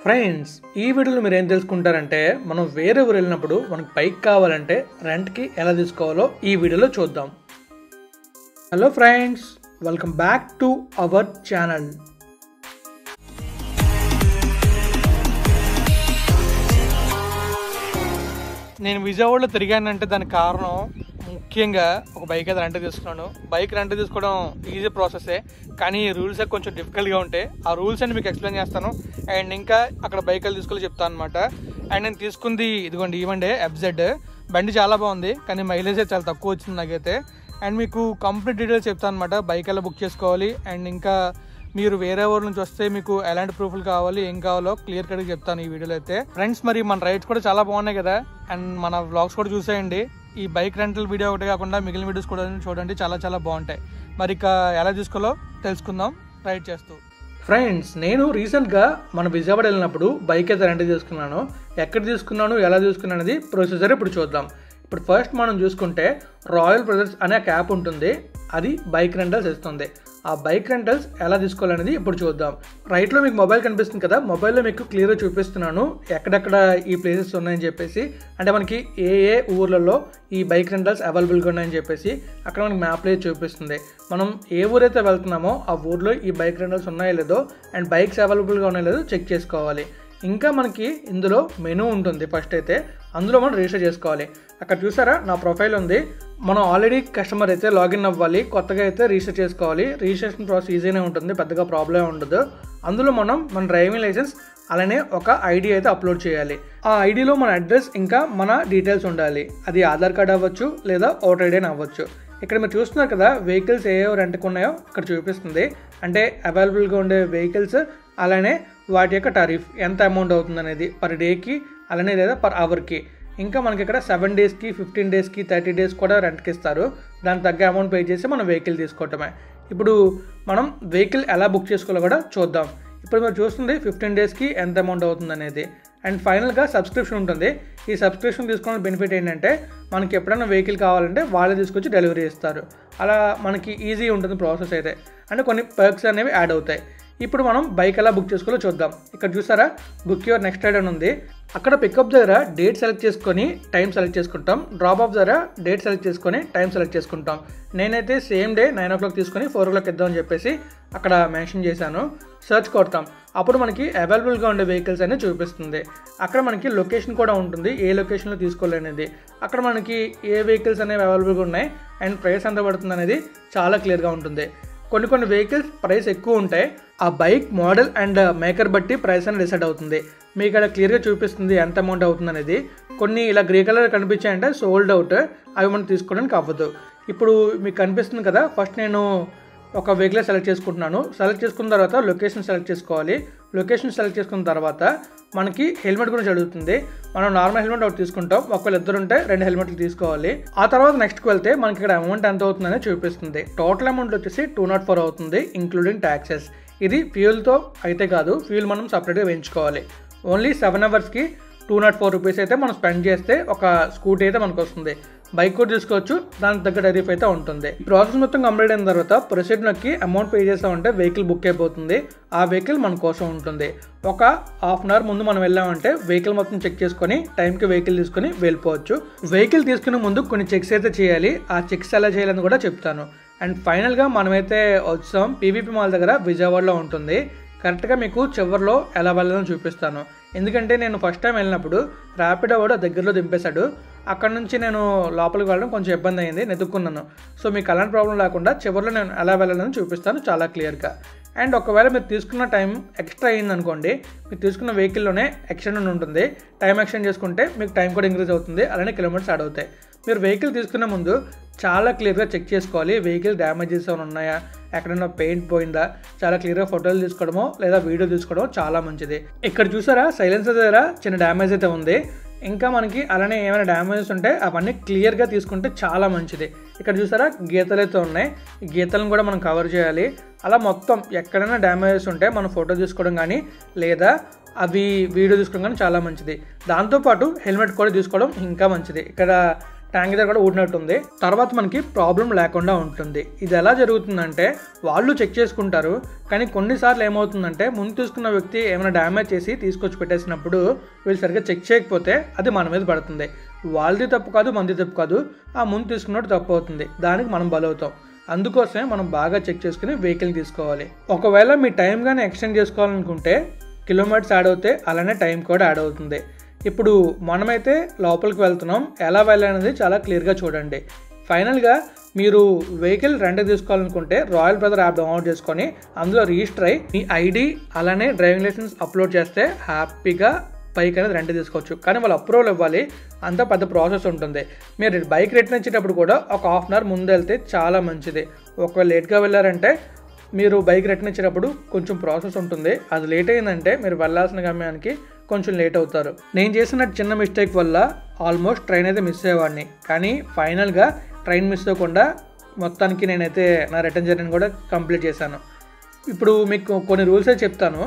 Friends, ఈ వీడియోలో మీరు ఏం తెలుసుకుంటారంటే మనం వేరే ఊరు వెళ్ళినప్పుడు మనకు బైక్ కావాలంటే రెంట్కి ఎలా తీసుకోవాలో ఈ వీడియోలో చూద్దాం. Hello friends, welcome back to our channel. నేను విజయవాడలో తిరిగానంటే దానికి కారణం ముఖ్యంగా ఒక బైక్ అయితే రెంట్ తీసుకున్నాను. బైక్ రెంట్ తీసుకోవడం ఈజీ ప్రాసెసే, కానీ రూల్స్ కొంచెం డిఫికల్ట్గా ఉంటాయి. ఆ రూల్స్ అని మీకు ఎక్స్ప్లెయిన్ చేస్తాను అండ్ ఇంకా అక్కడ బైక్ తీసుకోవాలి చెప్తాను అనమాట. అండ్ నేను తీసుకుంది ఇదిగోండి ఇవ్వండి FZ బండి చాలా బాగుంది, కానీ మైలేజ్ చాలా తక్కువ వచ్చింది నాకైతే. అండ్ మీకు కంప్లీట్ డీటెయిల్స్ చెప్తాను అనమాట, బైక్ ఎలా బుక్ చేసుకోవాలి అండ్ ఇంకా మీరు వేరే ఊరు నుంచి వస్తే మీకు ఎలాంటి ప్రూఫ్లు కావాలి ఏం కావాలో క్లియర్ కట్గా చెప్తాను ఈ వీడియోలో అయితే. ఫ్రెండ్స్, మరి మన రైడ్స్ కూడా చాలా బాగున్నాయి కదా, అండ్ మన వ్లాగ్స్ కూడా చూసేయండి. ఈ బైక్ రెంటల్ వీడియో ఒకటి కాకుండా మిగిలిన వీడియోస్ కూడా చూడండి, చాలా చాలా బాగుంటాయి. మరి ఇక ఎలా తీసుకోవాలో తెలుసుకుందాం రైడ్ చేస్తూ. ఫ్రెండ్స్, నేను రీసెంట్గా మన విజయవాడ వెళ్ళినప్పుడు బైక్ అయితే రెంట్ తీసుకున్నాను. ఎక్కడ తీసుకున్నాను, ఎలా తీసుకున్నాను అనేది ప్రొసీజర్ ఇప్పుడు చూద్దాం. ఇప్పుడు ఫస్ట్ మనం చూసుకుంటే రాయల్ బ్రదర్స్ అనే ఒక యాప్ ఉంటుంది, అది బైక్ రెంటల్స్ ఇస్తుంది. ఆ బైక్ రెంటల్స్ ఎలా తీసుకోవాలనేది ఇప్పుడు చూద్దాం. రైట్లో మీకు మొబైల్ కనిపిస్తుంది కదా, మొబైల్లో మీకు క్లియర్గా చూపిస్తున్నాను ఎక్కడెక్కడ ఈ ప్లేసెస్ ఉన్నాయని చెప్పేసి. అంటే మనకి ఏ ఏ ఊర్లలో ఈ బైక్ రెంటల్స్ అవైలబుల్గా ఉన్నాయని చెప్పేసి అక్కడ మనకి మ్యాప్లో చూపిస్తుంది. మనం ఏ ఊరైతే వెళ్తున్నామో ఆ ఊర్లో ఈ బైక్ రెంటల్స్ ఉన్నాయో లేదో అండ్ బైక్స్ అవైలబుల్గా ఉన్నాయో లేదో చెక్ చేసుకోవాలి. ఇంకా మనకి ఇందులో మెనూ ఉంటుంది. ఫస్ట్ అయితే అందులో మనం రిజిస్టర్ చేసుకోవాలి. అక్కడ చూసారా నా ప్రొఫైల్ ఉంది. మనం ఆల్రెడీ కస్టమర్ అయితే లాగిన్ అవ్వాలి, కొత్తగా అయితే రిజిస్టర్ చేసుకోవాలి. రిజిస్ట్రేషన్ ప్రాసెస్ ఈజీనే ఉంటుంది, పెద్దగా ప్రాబ్లం ఉండదు. అందులో మనం మన డ్రైవింగ్ లైసెన్స్ అలానే ఒక ఐడి అయితే అప్లోడ్ చేయాలి. ఆ ఐడిలో మన అడ్రస్ ఇంకా మన డీటెయిల్స్ ఉండాలి. అది ఆధార్ కార్డ్ అవ్వచ్చు లేదా ఓటర్ ఐడి అని అవ్వచ్చు. ఇక్కడ మీరు చూస్తున్నారు కదా వెహికల్స్ ఏ రెంట్కి ఉన్నాయో అక్కడ చూపిస్తుంది. అంటే అవైలబుల్గా ఉండే వెహికల్స్ అలానే వాటి యొక్క టారిఫ్ ఎంత అమౌంట్ అవుతుంది అనేది పర్ డేకి అలానే లేదా పర్ అవర్కి. ఇంకా మనకి ఇక్కడ 7 డేస్కి 15 డేస్కి 30 డేస్ కూడా రెంట్కి ఇస్తారు. దానికి తగ్గ అమౌంట్ పే చేసి మనం వెహికల్ తీసుకోవటమే. ఇప్పుడు మనం వెహికల్ ఎలా బుక్ చేసుకోవాలో కూడా చూద్దాం. ఇప్పుడు మీరు చూస్తుంది 15 డేస్కి ఎంత అమౌంట్ అవుతుంది అనేది. అండ్ ఫైనల్గా సబ్స్క్రిప్షన్ ఉంటుంది. ఈ సబ్స్క్రిప్షన్ తీసుకున్న బెనిఫిట్ ఏంటంటే మనకి ఎప్పుడైనా వెహికల్ కావాలంటే వాళ్ళే తీసుకొచ్చి డెలివరీ ఇస్తారు. అలా మనకి ఈజీ ఉంటుంది ప్రాసెస్ అయితే. అంటే కొన్ని పర్క్స్ అనేవి యాడ్ అవుతాయి. ఇప్పుడు మనం బైక్ ఎలా బుక్ చేసుకోవాలో చూద్దాం. ఇక్కడ చూసారా బుక్ యువర్ నెక్స్ట్ రైడ్ అని ఉంది. అక్కడ పికప్ దగ్గర డేట్ సెలెక్ట్ చేసుకొని టైం సెలెక్ట్ చేసుకుంటాం. డ్రాప్ ఆఫ్ దగ్గర డేట్ సెలెక్ట్ చేసుకొని టైం సెలెక్ట్ చేసుకుంటాం. నేనైతే సేమ్ డే 9 o'clock తీసుకొని 4 o'clock ఇద్దామని చెప్పేసి అక్కడ మెన్షన్ చేశాను. సెర్చ్ కొడతాం, అప్పుడు మనకి అవైలబుల్గా ఉండే వెహికల్స్ అనేది చూపిస్తుంది. అక్కడ మనకి లొకేషన్ కూడా ఉంటుంది, ఏ లొకేషన్లో తీసుకోవాలనేది. అక్కడ మనకి ఏ వెహికల్స్ అనేవి అవైలబుల్గా ఉన్నాయి అండ్ ప్రైస్ ఎంత పడుతుంది అనేది చాలా క్లియర్గా ఉంటుంది. కొన్ని వెహికల్స్ ప్రైస్ ఎక్కువ ఉంటాయి. ఆ బైక్ మోడల్ అండ్ మేకర్ బట్టి ప్రైస్ అనేది డిసైడ్ అవుతుంది. మీకు ఇక్కడ క్లియర్గా చూపిస్తుంది ఎంత అమౌంట్ అవుతుంది అనేది. కొన్ని ఇలా గ్రే కలర్ కనిపించాయంటే సోల్డ్ అవుట్, అవి మనం తీసుకోవడానికి అవ్వదు. ఇప్పుడు మీకు కనిపిస్తుంది కదా, ఫస్ట్ నేను ఒక వెహికల్ సెలెక్ట్ చేసుకుంటున్నాను. సెలెక్ట్ చేసుకున్న తర్వాత లొకేషన్ సెలెక్ట్ చేసుకోవాలి. లొకేషన్ సెలెక్ట్ చేసుకున్న తర్వాత మనకి హెల్మెట్ గురించి అడుగుతుంది. మనం నార్మల్ హెల్మెట్ ఒకటి తీసుకుంటాం, ఒకవేళ ఇద్దరు ఉంటే 2 హెల్మెట్లు తీసుకోవాలి. ఆ తర్వాత నెక్స్ట్కి వెళ్తే మనకి ఇక్కడ అమౌంట్ ఎంత అవుతుందని చూపిస్తుంది. టోటల్ అమౌంట్ వచ్చేసి 204 అవుతుంది ఇంక్లూడింగ్ ట్యాక్సెస్. ఇది ఫ్యూల్తో అయితే కాదు, ఫ్యూల్ మనం సపరేట్గా వేయించుకోవాలి. ఓన్లీ 7 అవర్స్కి 204 రూపీస్ అయితే మనం స్పెండ్ చేస్తే ఒక స్కూటీ అయితే మనకు వస్తుంది. బైక్ కూడా తీసుకోవచ్చు, దానికి తగ్గ టారిఫ్ అయితే ఉంటుంది. ఈ ప్రాసెస్ మొత్తం కంప్లీట్ అయిన తర్వాత ప్రొసీడ్ నొక్కి అమౌంట్ పే చేసామంటే వెహికల్ బుక్ అయిపోతుంది. ఆ వెహికల్ మన కోసం ఉంటుంది. ఒక హాఫ్ అన్ అవర్ ముందు మనం వెళ్ళామంటే వెహికల్ మొత్తం చెక్ చేసుకొని టైంకి వెహికల్ తీసుకొని వెళ్ళిపోవచ్చు. వెహికల్ తీసుకునే ముందు కొన్ని చెక్స్ అయితే చేయాలి. ఆ చెక్స్ ఎలా చేయాలని కూడా చెప్తాను. అండ్ ఫైనల్గా మనమైతే వచ్చాం. PVP మాల్ దగ్గర విజయవాడలో ఉంటుంది. కరెక్ట్గా మీకు చివరిలో ఎలా వెళ్ళాలని చూపిస్తాను. ఎందుకంటే నేను ఫస్ట్ టైం వెళ్ళినప్పుడు ర్యాపిడో కూడా దగ్గరలో దింపేశాడు. అక్కడ నుంచి నేను లోపలికి వెళ్ళడం కొంచెం ఇబ్బంది అయింది, నెతుక్కున్నాను. సో మీకు అలాంటి ప్రాబ్లం లేకుండా చివరిలో నేను ఎలా వెళ్ళాలని చూపిస్తాను చాలా క్లియర్గా. అండ్ ఒకవేళ మీరు తీసుకున్న టైం ఎక్స్ట్రా అయిందనుకోండి, మీరు తీసుకున్న వెహికల్లోనే ఎక్స్టెండ్ ఉంటుంది. టైం ఎక్స్టెండ్ చేసుకుంటే మీకు టైం కూడా ఇంక్రీజ్ అవుతుంది, అలానే కిలోమీటర్స్ యాడ్ అవుతాయి. మీరు వెహికల్ తీసుకునే ముందు చాలా క్లియర్గా చెక్ చేసుకోవాలి. వెహికల్ డ్యామేజెస్ ఏమైనా ఉన్నాయా, ఎక్కడైనా పెయింట్ పోయిందా, చాలా క్లియర్గా ఫోటోలు తీసుకోవడమో లేదా వీడియో తీసుకోవడమో చాలా మంచిది. ఇక్కడ చూసారా సైలెన్సర్ దగ్గర చిన్న డ్యామేజ్ అయితే ఉంది. ఇంకా మనకి అలానే ఏమైనా డ్యామేజెస్ ఉంటే అవన్నీ క్లియర్గా తీసుకుంటే చాలా మంచిది. ఇక్కడ చూసారా గీతలు అయితే ఉన్నాయి, ఈ గీతలను కూడా మనం కవర్ చేయాలి. అలా మొత్తం ఎక్కడైనా డ్యామేజెస్ ఉంటే మనం ఫోటో తీసుకోవడం కానీ లేదా అవి వీడియో తీసుకోవడం కానీ చాలా మంచిది. దాంతోపాటు హెల్మెట్ కూడా తీసుకోవడం ఇంకా మంచిది. ఇక్కడ ట్యాంక్ దగ్గర కూడా ఊడినట్టు ఉంది. తర్వాత మనకి ప్రాబ్లం లేకుండా ఉంటుంది. ఇది ఎలా జరుగుతుందంటే వాళ్ళు చెక్ చేసుకుంటారు, కానీ కొన్నిసార్లు ఏమవుతుందంటే ముందు తీసుకున్న వ్యక్తి ఏమైనా డ్యామేజ్ చేసి తీసుకొచ్చి పెట్టేసినప్పుడు వీళ్ళు సరిగ్గా చెక్ చేయకపోతే అది మన మీద పడుతుంది. వాళ్ళది తప్పు కాదు, మనది తప్పు కాదు, ఆ ముందు తీసుకున్నట్టు తప్పు అవుతుంది. దానికి మనం బలవుతాం. అందుకోసమే మనం బాగా చెక్ చేసుకుని వెహికల్ తీసుకోవాలి. ఒకవేళ మీ టైం కానీ ఎక్స్టెండ్ చేసుకోవాలనుకుంటే కిలోమీటర్స్ యాడ్ అవుతే అలానే టైం కూడా యాడ్ అవుతుంది. ఇప్పుడు మనమైతే లోపలికి వెళ్తున్నాం, ఎలా వెళ్ళాలనేది చాలా క్లియర్గా చూడండి. ఫైనల్గా మీరు వెహికల్ రెంట్ తీసుకోవాలనుకుంటే రాయల్ బ్రదర్ యాప్ డౌన్లోడ్ చేసుకొని అందులో రిజిస్టర్ అయ్యి మీ ఐడి అలానే డ్రైవింగ్ లైసెన్స్ అప్లోడ్ చేస్తే హ్యాపీగా బైక్ అనేది రెంట్ తీసుకోవచ్చు. కానీ వాళ్ళు అప్రూవల్ ఇవ్వాలి, అంత పెద్ద ప్రాసెస్ ఉంటుంది. మీరు బైక్ రిటర్న్ ఇచ్చేటప్పుడు కూడా ఒక హాఫ్ అన్ అవర్ ముందు వెళ్తే చాలా మంచిది. ఒకవేళ లేట్గా వెళ్ళారంటే మీరు బైక్ రిటర్న్ ఇచ్చేటప్పుడు కొంచెం ప్రాసెస్ ఉంటుంది. అది లేట్ అయిందంటే మీరు వెళ్ళాల్సిన గమ్యానికి కొంచెం లేట్ అవుతారు. నేను చేసిన చిన్న మిస్టేక్ వల్ల ఆల్మోస్ట్ ట్రైన్ అయితే మిస్ అయ్యేవాడిని, కానీ ఫైనల్గా ట్రైన్ మిస్ అవ్వకుండా మొత్తానికి నేనైతే నా రిటర్న్ జర్నీని కూడా కంప్లీట్ చేశాను. ఇప్పుడు మీకు కొన్ని రూల్స్ అయితే చెప్తాను.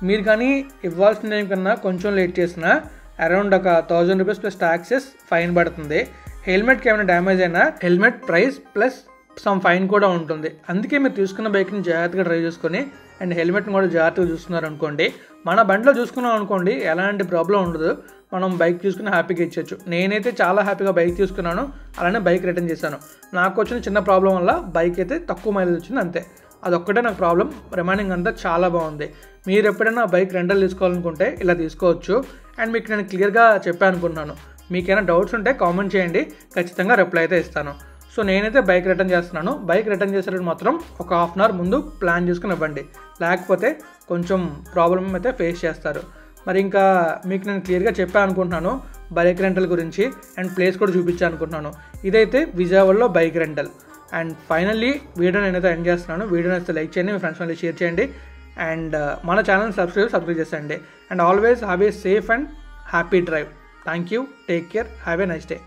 మీరు కానీ ఇవ్వాల్సిన టైం కన్నా కొంచెం లేట్ చేసినా అరౌండ్ ఒక 1000 రూపీస్ ప్లస్ ట్యాక్సెస్ ఫైన్ పడుతుంది. హెల్మెట్కి ఏమైనా డ్యామేజ్ అయినా helmet price plus some fine కూడా ఉంటుంది. అందుకే మీరు తీసుకున్న బైక్ని జాగ్రత్తగా డ్రైవ్ చేసుకొని అండ్ హెల్మెట్ని కూడా జాగ్రత్తగా చూస్తున్నారు అనుకోండి, మన బండిలో చూసుకున్నాం అనుకోండి ఎలాంటి ప్రాబ్లం ఉండదు. మనం బైక్ తీసుకుని హ్యాపీగా ఇచ్చేయచ్చు. నేనైతే చాలా హ్యాపీగా బైక్ తీసుకున్నాను, అలానే బైక్ రిటర్న్ చేశాను. నాకు వచ్చిన చిన్న ప్రాబ్లం వల్ల బైక్ అయితే తక్కువ మైలేజ్ వచ్చింది అంతే. అదొక్కటే నాకు ప్రాబ్లం, రిమైనింగ్ అంతా చాలా బాగుంది. మీరు ఎప్పుడైనా బైక్ రెంటల్ తీసుకోవాలనుకుంటే ఇలా తీసుకోవచ్చు. అండ్ మీకు నేను క్లియర్గా చెప్పాను అనుకుంటున్నాను. మీకైనా డౌట్స్ ఉంటే కామెంట్ చేయండి, ఖచ్చితంగా రిప్లై అయితే ఇస్తాను. సో నేనైతే బైక్ రిటర్న్ చేస్తున్నాను. బైక్ రిటర్న్ చేసేటప్పుడు మాత్రం ఒక హాఫ్ అన్ అవర్ ముందు ప్లాన్ చేసుకుని ఇవ్వండి, లేకపోతే కొంచెం ప్రాబ్లం అయితే ఫేస్ చేస్తారు. మరి ఇంకా మీకు నేను క్లియర్గా చెప్పాను అనుకుంటున్నాను బైక్ రెంటల్ గురించి, అండ్ ప్లేస్ కూడా చూపించాను అనుకుంటున్నాను. ఇదైతే విజయవాడలో bike rental. And finally video నేనైతే ఎండ్ చేస్తున్నాను. వీడియో అయితే లైక్ చేయండి, మీ ఫ్రెండ్స్ మళ్ళీ షేర్ చేయండి, అండ్ మన ఛానల్ సబ్స్క్రైబ్ చేసేయండి. And always have a safe and happy drive. Thank you, take care, have a nice day.